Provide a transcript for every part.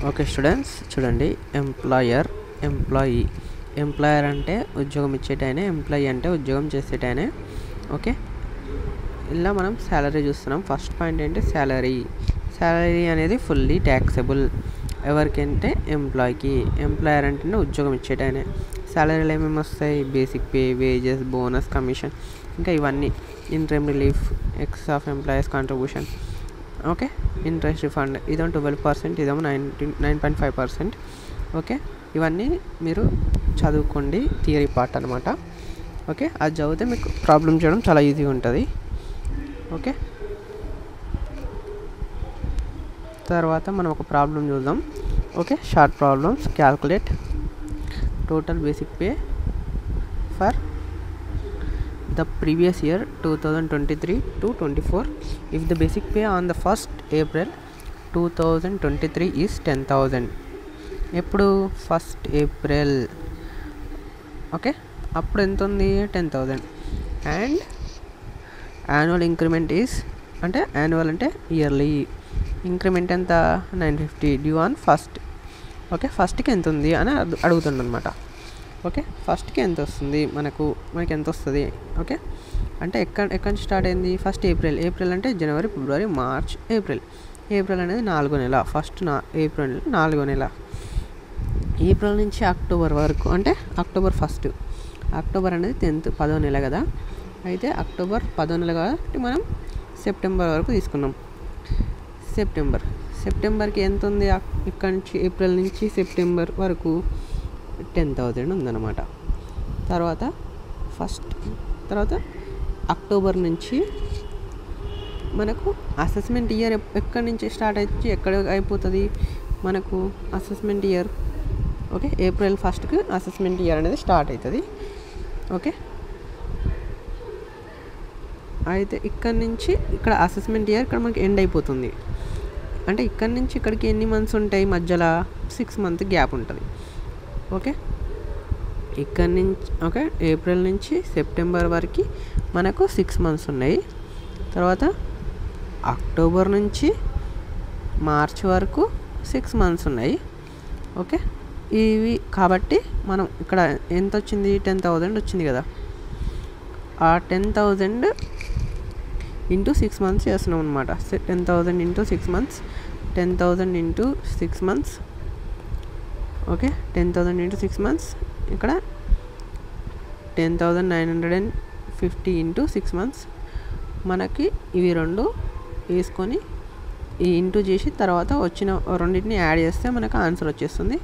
Okay students చూడండి, employer, employee. Employer అంటే ఉద్యోగం ఇచ్చేటైనే, ఎంప్లాయీ అంటే ఉద్యోగం చేసేటైనే. ఓకే, ఇలా మనం శాలరీ చూస్తున్నాం. ఫస్ట్ పాయింట్ ఏంటి? శాలరీ. శాలరీ అనేది ఫుల్లీ ట్యాక్సబుల్. ఎవరికంటే ఎంప్లాయీకి. ఎంప్లాయర్ అంటే ఉద్యోగం ఇచ్చేటైనే. శాలరీలు ఏమేమి వస్తాయి? Basic pay, wages, bonus, commission, ఇంకా ఇవన్నీ. Interim relief, X of employees contribution. Okay, interest refund. ఇదేమో 12%, ఇదేమో 9.5%. ఓకే, ఇవన్నీ మీరు చదువుకోండి, థియరీ పార్ట్ అనమాట. ఓకే, అది చదివితే మీకు ప్రాబ్లం చేయడం చాలా ఈజీగా ఉంటుంది. ఓకే, తర్వాత మనం ఒక ప్రాబ్లం చూద్దాం. Okay, short problems. Calculate total basic pay for the previous year 2023 to 24 if the basic pay on the 1st April 2023 is 10,000. ఎప్పుడు? 1st April. ఓకే, అప్పుడు ఎంత ఉంది? 10,000. అండ్ యాన్యువల్ ఇంక్రిమెంట్ ఈస్, అంటే యాన్యువల్ అంటే ఇయర్లీ ఇంక్రిమెంట్ ఎంత? 950 due on first. Okay, ఫస్ట్కి ఎంత ఉంది అని అడుగుతుండనమాట. ఓకే, ఫస్ట్కి ఎంత వస్తుంది? మనకి ఎంత వస్తుంది? ఓకే, అంటే ఎక్కడి నుంచి స్టార్ట్ అయింది? 1st April. ఏప్రిల్ అంటే జనవరి, ఫిబ్రవరి, మార్చ్, ఏప్రిల్. ఏప్రిల్ అనేది 4వ నెల. ఏప్రిల్ 4వ నెల. ఏప్రిల్ నుంచి అక్టోబర్ వరకు, అంటే అక్టోబర్ 1st. అక్టోబర్ అనేది 10వ నెల కదా. అయితే అక్టోబర్ 10వ నెల కాబట్టి మనం సెప్టెంబర్ వరకు తీసుకున్నాం. సెప్టెంబర్కి ఎంత ఉంది? ఇక్కడ నుంచి ఏప్రిల్ నుంచి సెప్టెంబర్ వరకు 10,000 ఉందన్నమాట. తర్వాత అక్టోబర్ నుంచి మనకు అసెస్మెంట్ ఇయర్ ఎక్కడి నుంచి స్టార్ట్ అయితే ఎక్కడ అయిపోతుంది మనకు అసెస్మెంట్ ఇయర్? ఓకే, ఏప్రిల్ 1స్ట్కి అసెస్మెంట్ ఇయర్ అనేది స్టార్ట్ అవుతుంది. ఓకే, అయితే ఇక్కడ నుంచి ఇక్కడ అసెస్మెంట్ ఇయర్ ఇక్కడ మనకి ఎండ్ అయిపోతుంది. అంటే ఇక్కడ నుంచి ఇక్కడికి ఎన్ని మంత్స్ ఉంటాయి? మధ్యలో 6 months గ్యాప్ ఉంటుంది. ఓకే, ఇక్కడ నుంచి ఓకే ఏప్రిల్ నుంచి సెప్టెంబర్ వరకు మనకు 6 months ఉన్నాయి. తర్వాత అక్టోబర్ నుంచి మార్చ్ వరకు 6 months ఉన్నాయి. ఓకే, ఇవి కాబట్టి మనం ఇక్కడ ఎంత వచ్చింది? 10,000 వచ్చింది కదా. ఆ 10,000 ఇంటూ 6 months చేస్తున్నాం అనమాట. 10,000 into 6 months, 10,000 into 6 months. Okay, 10,000 into 6 months. ఇక్కడ 10,950 ఇంటూ 6 months. మనకి ఇవి రెండు వేసుకొని ఈ ఇంటూ చేసి తర్వాత వచ్చిన రెండింటిని యాడ్ చేస్తే మనకు ఆన్సర్ వచ్చేస్తుంది.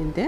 ఇంతే.